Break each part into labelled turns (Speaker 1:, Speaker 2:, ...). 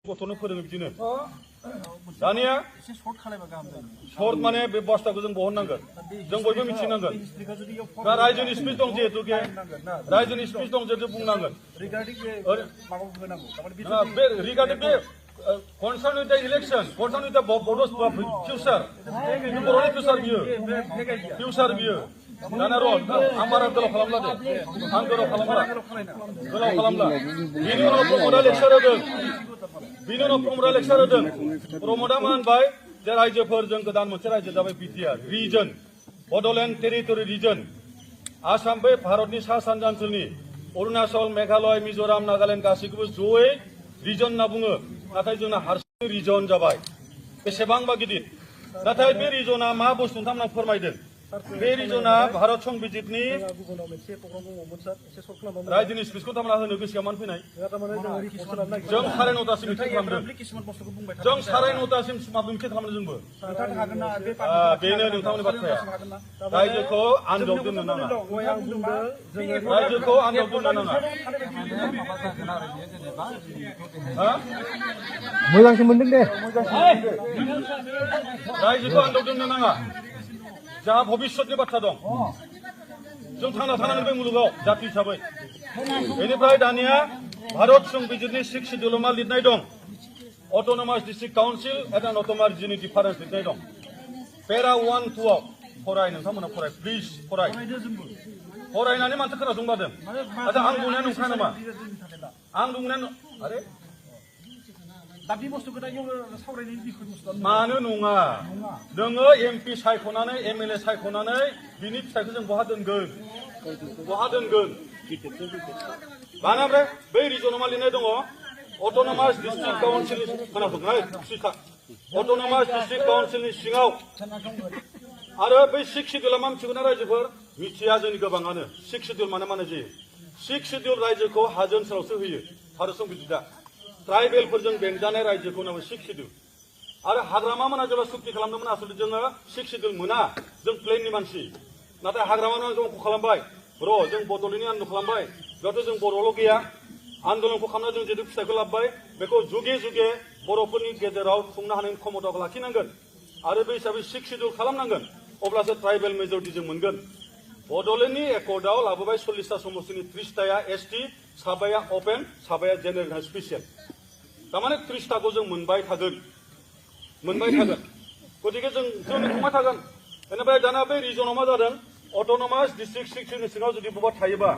Speaker 1: गथ'नो फोरोङो बिदिनो दानिया सर्ट माने बे बास्थाखौ जों बहननांगोन जों बयबो मिथिनांगोन दा रायजोनि स्पिच दं जिहेतु रायजोनि स्पिच दं जिहेतु बुंनांगोन बे रिगार्डिं बे concern with the election, concern with the Bodo's future, बर'नि future बियो future बियो दाना र' आं बारा गोलाव खालामला दे आं गोलाव खालामला बिनि उनाव प्रमदआ लेक्सार होदों बिनि उनाव प्रमदआ लेक्सार होदों प्रमदआ मा होनबाय जे रायजोफोरजों गोदान मोनसे रायजो जाबाय BTR region Bodoland territory region Assam बे भारतनि सा सानजा ओनसोलनि अरुणाचल मेघालय मिज'राम नागालेण्ड गासैखौबो जयै रिजन होनना बुङो नाथाय जोंना हारसिं रिजन जाबाय बेसेबांबा गिदिर नाथाय बे रिजना मा बुस्थु नोंथांमोना फोरमायदों बे रिजना भारत संबिजितनि रायजोनि स्पिचखौ थारमाना होनो गोसोआ मानो फैनाय जों 9:30सिम मिटिं खालामदों जों 9:30सिम मिटिं खालामदों जोंबो बेनो नोंथांमोननि बाथ्राया रायजोखौ आन्दोआव दोननो नाङा रायजोखौ आन्दोआव दोननो नाङा
Speaker 2: मोजांसो मोनदों दे
Speaker 1: रायजोखौ आन्दोआव दोननो नाङा जाहा भबिष्यतनि बाथ्रा दं जों थांना थानांगोन बे मुलुगाव जाति हिसाबै बेनिफ्राय दानिया भारत संबिजितनि 6 शिड्युलाव मा लिरनाय दं autonomous district council and autonomous रिजननि डिफारेन्स लिरनाय दं पेरा 1-2 आव फराय नोंथांमोना फराय प्लिज फराय फरायनानै मानसि खोनासंबादों आरो आं बुंनाया नंखाय नामा आं बुंनाया आरे मानो नङा नोङो एमपि सायख'नानै एमएलए सायख'नानै बिनि फिथाइखौ जों बहा दोनगोन मानो ओमफ्राय बै रिजनाव मा लिरनाय दङ अट'नमास डिस्ट्रिक्ट काउन्सिलनि खोनासंनाय अट'नमास डिस्ट्रिक्ट काउन्सिलनि सिङाव आरो बै 6 शिड्युला मा मिथिगौ ना रायजोफोर मिथिया जोंनि गोबाङानो 6 शिड्युल माने जायो 6 शिड्युल रायजोखौ हाजो ओनसोलावसो होयो भारत संबिजितआ ट्राइबेलफोरजों बेंजानाय रायजोखौ नांगौ 6 शिड्युल आरो हाग्रामा मोना जेब्ला सुक्ति खालामदोंमोन आसलथे जोङो 6 शिड्युल मोना जों प्लेननि मानसि नाथाय हाग्रामा जों खालामबाय र' जों बड'लेण्डनि आन्दोलन खालामबाय बेयावथ' जों बर'ल' गैया आन्दोलनखौ खालामना जों जिहेतु फिथाइखौ लाबोबाय बेखौ जुगे जुगे बर'फोरनि गेजेराव खुंनो हानायनि क्षमताखौ लाखिनांगोन आरो बे हिसाबै 6 शिड्युल खालामनांगोन अब्लासो ट्राइबेल मेजरिटि जों मोनगोन बड'लेण्डनि एकर्डआव लाबोबाय 40टा समस्तिनि 30टाया एसटि साबाया अपेन साबाया जेनेरेल आरो स्पेसियेल तारमाने 30टाखौ जों मोनबाय थागोन गतिके जों खुंबाय थागोन बेनिफ्राय दाना बे रिजनाव मा जादों अट'नमास डिस्ट्रिक्ट सिक्सनि सिङाव जुदि बबेबा थायोबा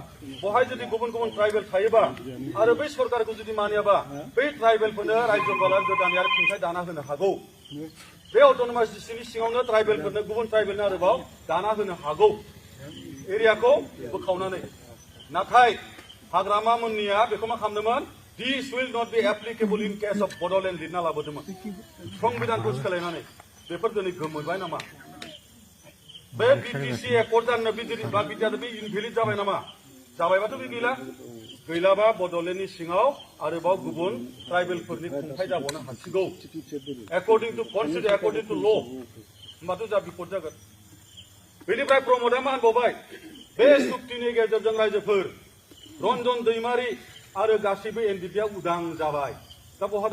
Speaker 1: बहाय जुदि गुबुन गुबुन ट्राइबेल थायोबा आरो बै सरकारखौ जुदि मानियाबा बै ट्राइबेलफोरनो रायजोफोरा गोदान आरो खुंथाय दाना होनो हागौ बे अट'नमास डिस्ट्रिक्टनि सिङावनो ट्राइबेलफोरनो गुबुन ट्राइबेलनो आरोबाव दाना होनो हागौ एरियाखौ बोखावनानै नाथाय हाग्रामा मोननिया बेखौ मा खालामदोंमोन This will not be applicable in case of Bodoland लिरना लाबोदोंमोन संबिधानखौ सोलायनानै बेफोर दिनै गोमोरबाय नामा बे बिटिसि एकर्ड जानो बिटिआर बे इनभेलिड जाबाय नामा जाबायबाथ' बे गैलाबा बड'लेण्डनि सिङाव आरोबाव गुबुन ट्राइबेलफोरनि खुंथाय जाबावनो हासिगौ according to constitution according to law होमबाथ' जा बिपद जागोन बेनिफ्राय प्रमदआ मा होनबावबाय बे सुक्तिनि गेजेरजों रायजोफोर रन्जन दैमारि आरो गासैबो एनडिपिआ उदां जाबाय दा बहा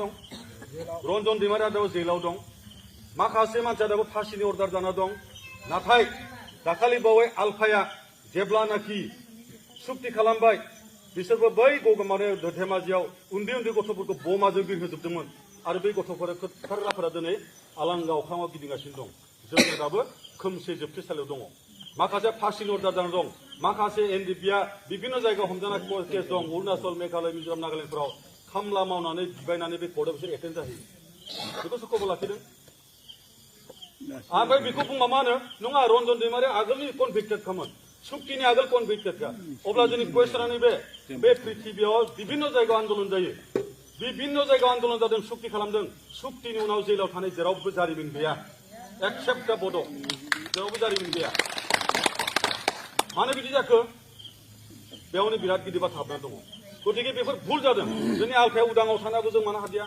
Speaker 1: दं रन्जन दैमारिया दाबो जेलाव दं माखासे मानसिया दाबो फासिनि अर्डार जाना दं नाथाय दाखालि बावै आलफाया जेब्लानाखि सुक्ति खालामबाय बिसोरबो बै गगमारे धेमाजियाव उन्दै गथ'फोरखौ बमाजों बिरहोजोबदोंमोन आरो बै गथ'फोरा दिनै आलांगा अख्राङाव गिदिंगासिनो दं जों दाबो खोमसि जोबथेसालियाव दङ माखासे फासिनि अर्डार जाना दं माखासे एनडिपिआ बिभिन्न जायगायाव हमजानाय केस दं अरुणाचल मेघालय मिज'राम नागालेण्डफोराव खामला मावनानै बिबायनानै बे कर्टआव बिसोर एटेन्ड जाहैयो बेखौ सोरखौबो लाखिदों ओमफ्राय बेखौ बुंबा मा होनो नङा रन्जन दैमारिया आगोलनि कनभिक्टेड खामोन सुक्तिनि आगोल कनभिक्टेडखा अब्ला जोंनि कुवेसनानो बे पृथिबियाव बिभिन्न जायगायाव आन्दोलन जायो बिभिन्न जायगायाव आन्दोलन जादों सुक्ति खालामदों सुक्तिनि उनाव जेलाव थानाय जेरावबो जारिमिन गैया एक्सेप्ट दा बड' जेरावबो जारिमिन गैया मानो बिदि जाखो बेयावनो बिराद गिदिर बाथ्रा हाबना दङ गतिके बेफोर भुल जादों जोंनि आलफाया उदाङाव थानायाबो जों मानो हादिया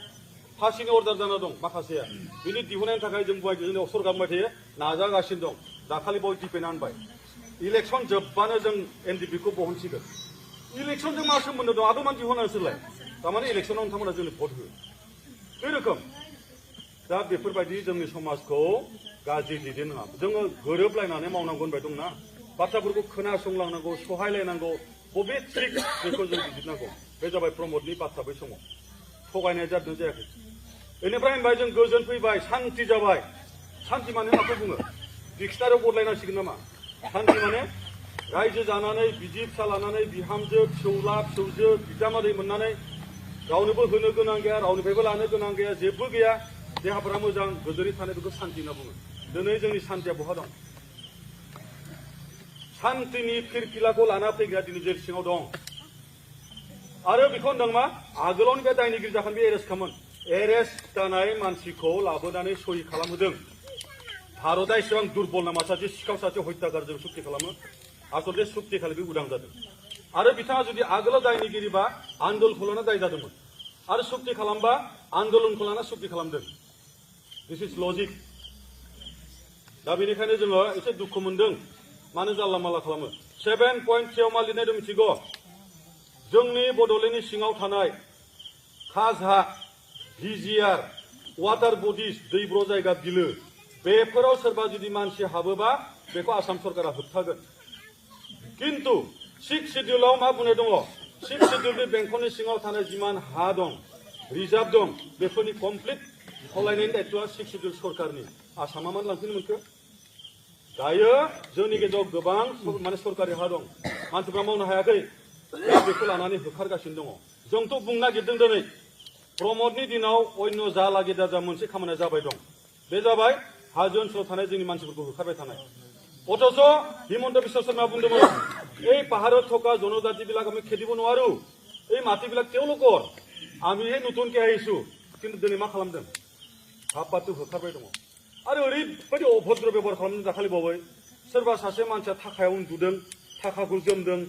Speaker 1: फासिनि अर्डार जाना दं माखासेया बिनि दिहुननायनि थाखाय जों जोंनि सरकार बुंबाय थायो नाजागासिनो दं दाखालि बावै दिपेना होनबाय इलेक्सन जोब्बानो जों एनडिपिखौ बहनसिगोन इलेक्सनजों मा सोमोन्दो दं आरो मानो दिहुना नोंसोरलाय तारमाने इलेक्शनाव नोंथांमोना जोंनो भट हो बे रोखोम दा बेफोरबायदि जोंनि समाजखौ गाज्रि दैदेननाङा जोङो गोरोबलायनानै मावनांगौ होनबाय दंना बाथ्राफोरखौ खोनासंलांनांगौ सहायलायनांगौ बबे ट्रिक बेखौ जों बिजिरनांगौ बे जाबाय प्रमदनि बाथ्रा बै समाव थगायनाय जादों जायाखै बेनिफ्राय होनबाय जों गोजोन फैबाय शान्ति जाबाय शान्ति माने माखौ बुङो डिक्सनारियाव बदलायनांसिगोन नामा शान्ति माने रायजो जानानै बिदि फिसा लानानै बिहामजो फिसौला फिसौजो बिजामादै मोननानै रावनोबो होनो गोनां गैया रावनिफ्रायबो लानो गोनां गैया जेबो गैया देहाफोरा मोजां गोजोनै थानाय बेखौ शान्ति होनना बुङो दिनै जोंनि शान्तिया बहा दं शान्तिनि फिरफिलाखौ लाना फैग्रा दिनै जेल सिङाव दं आरो बेखौ होनदों मा आगोलावनो बे दायनिगिरि जाखान बे एरेस्ट खामोन एरेस्ट जानाय मानसिखौ लाबोनानै सहि खालामहोदों भारतआ एसेबां दुर्बल नामा सासे सिखाव सासे हत्यागारजों सुक्ति खालामो आसलथे सुक्ति खालि बे उदां जादों आरो बिथाङा जुदि आगोलाव दायनिगिरिबा आन्दोलनखौ लाना दाय जादोंमोन आरो सुक्ति खालामबा आन्दोलनखौ लाना सुक्ति खालामदों दिस इज लजिक दा बेनिखायनो जोङो एसे दुखु मोनदों मानो जानला मानला खालामो 7.3 मा लिरनाय दं मिथिगौ जोंनि बड'लेण्डनि सिङाव थानाय खाजहा भिजिआर वाटार बडिज दैब्र' जायगा बिलो बेफोराव सोरबा जुदि मानसि हाबोबा बेखौ आसाम सरकारा होबथागोन किन्तु 6 शिड्युलाव मा बुंनाय दङ 6 शिड्युलनि बेंखननि सिङाव थानाय जिमान हा दं रिजार्भ दं बेफोरनि कमप्लिट खावलायनायनि दायित्वआ 6 शिड्युल सरकारनि आसामा मानो लांफिननो मोनखो दायो जोंनि गेजेराव गोबां माने सरकारि हा दं मानसिफ्रा मावनो हायाखै बेखौ लानानै होखारगासिनो दङ जोंथ' बुंनो नागिरदों दिनै प्रमदनि दिनाव अन्य जाला गेदा मोनसे खामानिया जाबाय दं बे जाबाय हाजो ओनसोलाव थानाय जोंनि मानसिफोरखौ होखारबाय थानाय অথচ হিমন্ত বিশ্ব শৰ্মা বুন্দমন এই পাহাৰত থকা জনজাতিবিলাক আমি খেদিব নোৱাৰো এই মাটিবিলাক তেওঁলোকৰ আমিহে নতুনকৈ আহিছো কিন্তু দিनै मा खालामदों हाब्बाथो होखारबाय दङ आरो ओरैबायदि अभद्र बेबहार खालामदों दाखालि बावै सोरबा सासे मानसिया थाखायाव उन्दुदों थाखाखौ जोमदों